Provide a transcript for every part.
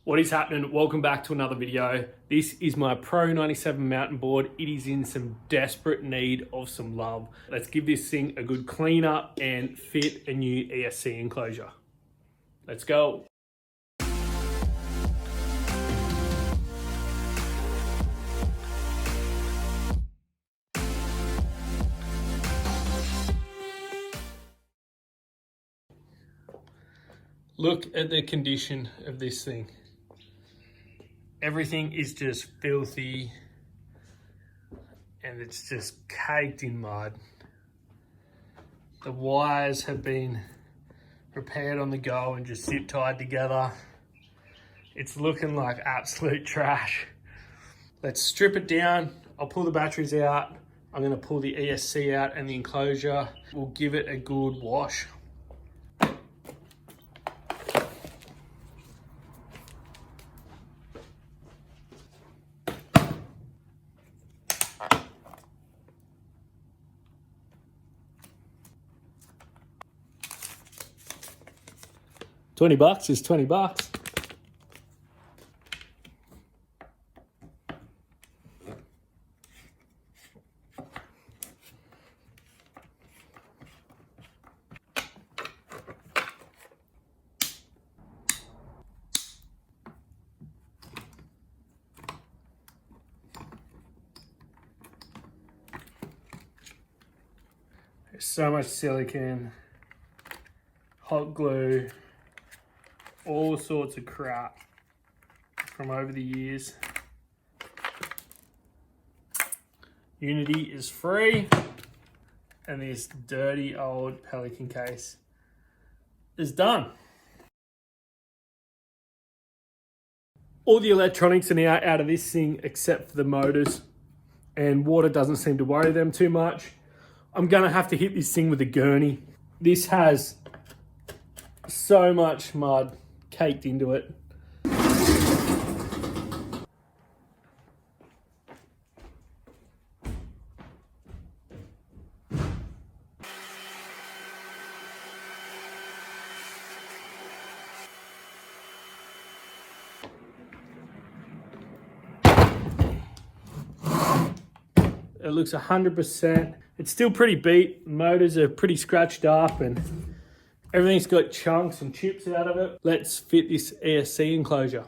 What is happening? Welcome back to another video. This is my Pro97 mountain board. It is in some desperate need of some love. Let's give this thing a good clean up and fit a new ESC enclosure. Let's go. Look at the condition of this thing. Everything is just filthy and it's just caked in mud. The wires have been repaired on the go and just zip tied together. It's looking like absolute trash. Let's strip it down. I'll pull the batteries out. I'm gonna pull the ESC out and the enclosure. We'll give it a good wash. $20 is $20. There's so much silicone, hot glue, all sorts of crap from over the years. Unity is free, and this dirty old Pelican case is done. All the electronics are now out of this thing except for the motors, and water doesn't seem to worry them too much. I'm gonna have to hit this thing with a gurney. This has so much mud caked into it. It looks 100%. It's still pretty beat. Motors are pretty scratched up and everything's got chunks and chips out of it. Let's fit this ESC enclosure.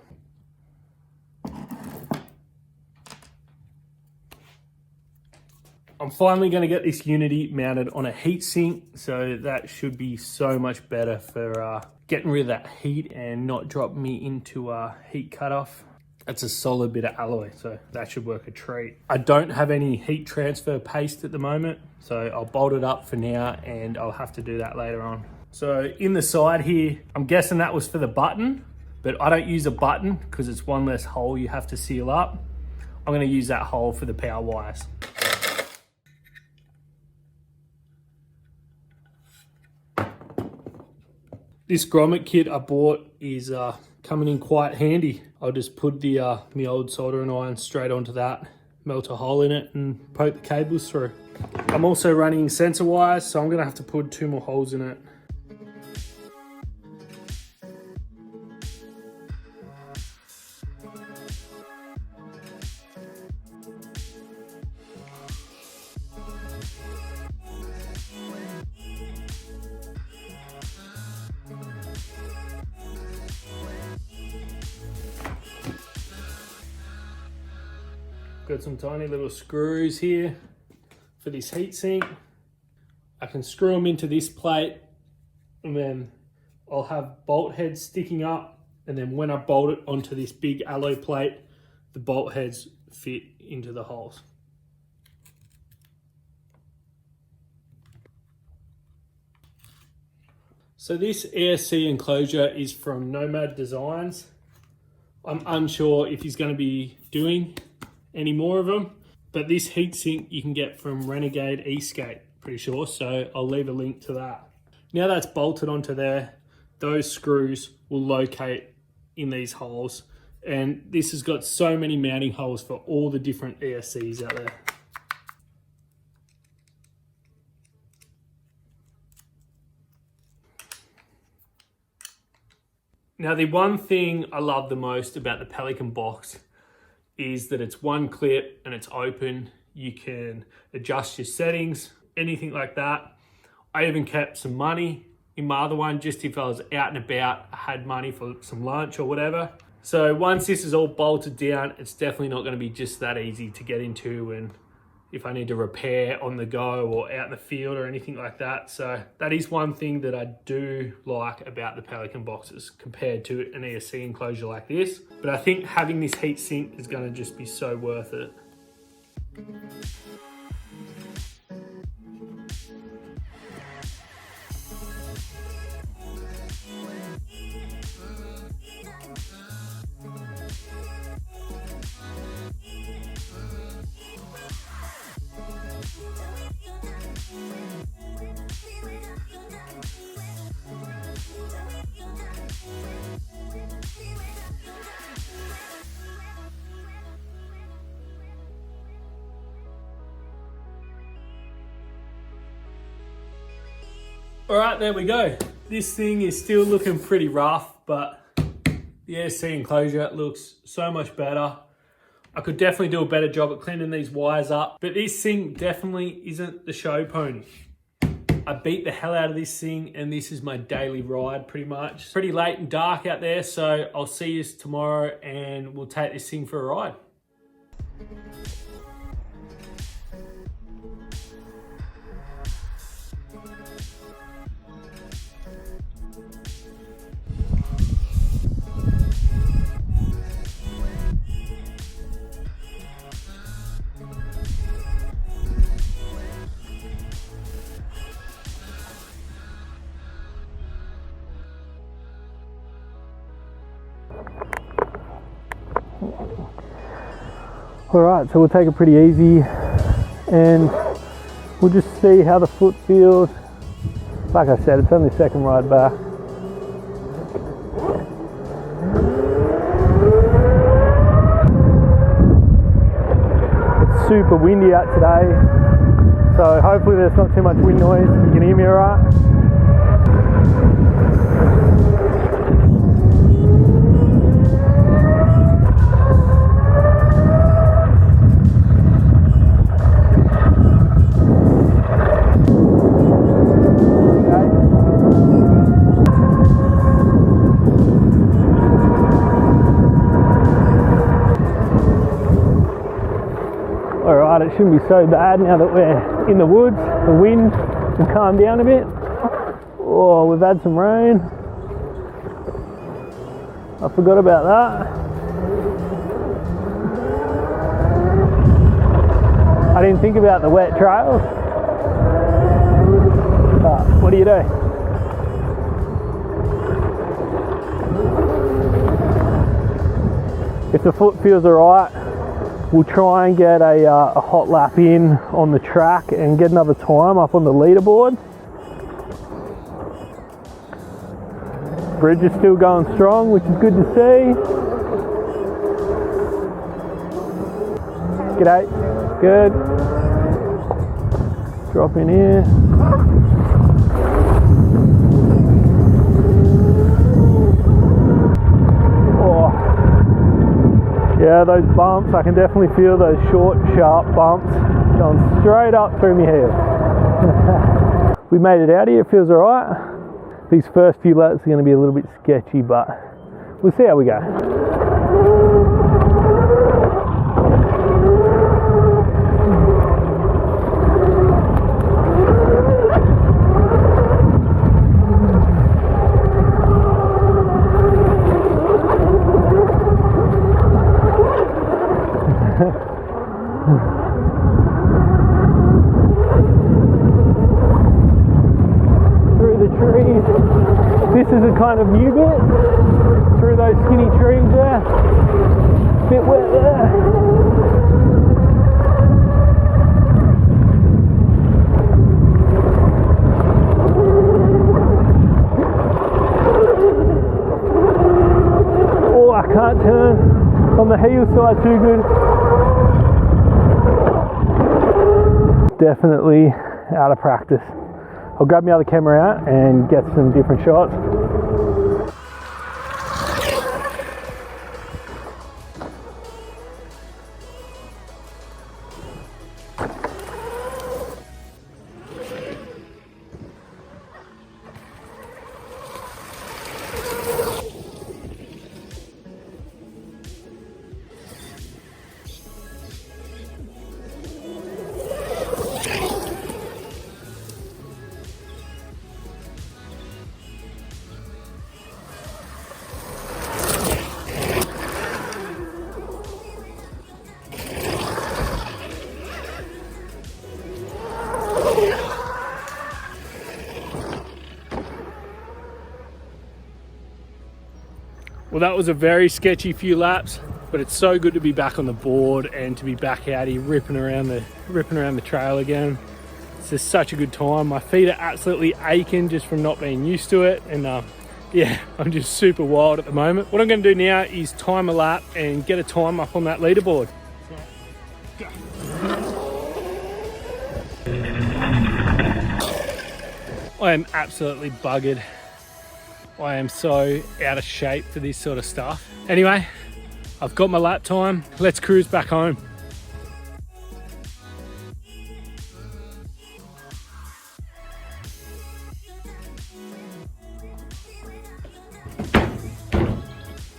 I'm finally going to get this Unity mounted on a heatsink, so that should be so much better for getting rid of that heat and not drop me into a heat cutoff. It's a solid bit of alloy, so that should work a treat. I don't have any heat transfer paste at the moment, so I'll bolt it up for now and I'll have to do that later on. So in the side here, I'm guessing that was for the button, but I don't use a button because it's one less hole you have to seal up. I'm gonna use that hole for the power wires. This grommet kit I bought is coming in quite handy. I'll just put the my old soldering iron straight onto that, melt a hole in it and poke the cables through. I'm also running sensor wires, so I'm gonna have to put 2 more holes in it. Got some tiny little screws here for this heatsink. I can screw them into this plate and then I'll have bolt heads sticking up, and then when I bolt it onto this big alloy plate, the bolt heads fit into the holes. So this ESC enclosure is from Nomad Designs. I'm unsure if he's going to be doing any more of them, but this heatsink you can get from Renegade esk8, pretty sure, so I'll leave a link to that. Now that's bolted onto there, those screws will locate in these holes, and this has got so many mounting holes for all the different ESCs out there. Now, the one thing I love the most about the Pelican box is that it's one clip and it's open. You can adjust your settings, anything like that. I even kept some money in my other one, just if I was out and about, I had money for some lunch or whatever. So once this is all bolted down, it's definitely not going to be just that easy to get into, and if I need to repair on the go or out in the field or anything like that. So that is one thing that I do like about the Pelican boxes compared to an ESC enclosure like this. But I think having this heat sink is going to just be so worth it. All right, there we go. This thing is still looking pretty rough, but the ESC enclosure looks so much better. I could definitely do a better job at cleaning these wires up, but this thing definitely isn't the show pony. I beat the hell out of this thing, and this is my daily ride pretty much. It's pretty late and dark out there, so I'll see you tomorrow and we'll take this thing for a ride. All right, so we'll take it pretty easy and we'll just see how the foot feels. Like I said, it's only the second ride back. It's super windy out today, so hopefully there's not too much wind noise. You can hear me all right? It shouldn't be so bad now that we're in the woods. The wind will calm down a bit. Oh, we've had some rain. I forgot about that. I didn't think about the wet trails. But what do you do? If the foot feels alright, we'll try and get a hot lap in on the track and get another time up on the leaderboard. Bridge is still going strong, which is good to see. G'day. Good. Drop in here. Yeah, those bumps, I can definitely feel those short, sharp bumps going straight up through my head. We made it out here, it feels alright. These first few laps are going to be a little bit sketchy, but we'll see how we go. This is a kind of new bit through those skinny trees there. Bit wet there. Oh, I can't turn on the heel side too good. Definitely out of practice. I'll grab my other camera out and get some different shots. Well, that was a very sketchy few laps, but it's so good to be back on the board and to be back out here ripping around the trail again. It's just such a good time. My feet are absolutely aching just from not being used to it, and yeah, I'm just super wild at the moment. What I'm going to do now is time a lap and get a time up on that leaderboard. I am absolutely buggered. I am so out of shape for this sort of stuff. Anyway, I've got my lap time. Let's cruise back home.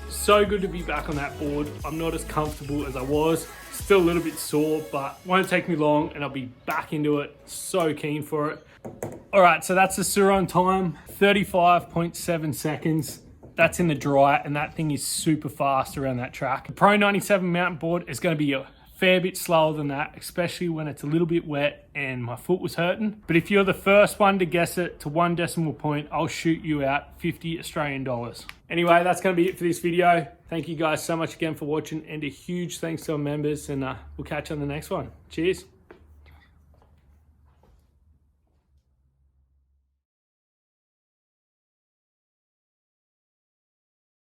So good to be back on that board. I'm not as comfortable as I was. Still a little bit sore, but won't take me long and I'll be back into it. So keen for it. All right, so that's the Suron time, 35.7 seconds. That's in the dry, and that thing is super fast around that track. The Pro97 mountain board is going to be a fair bit slower than that, especially when it's a little bit wet and my foot was hurting. But if you're the first one to guess it to 1 decimal point, I'll shoot you out 50 Australian dollars. Anyway, that's going to be it for this video. Thank you guys so much again for watching, and a huge thanks to our members, and we'll catch you on the next one. Cheers.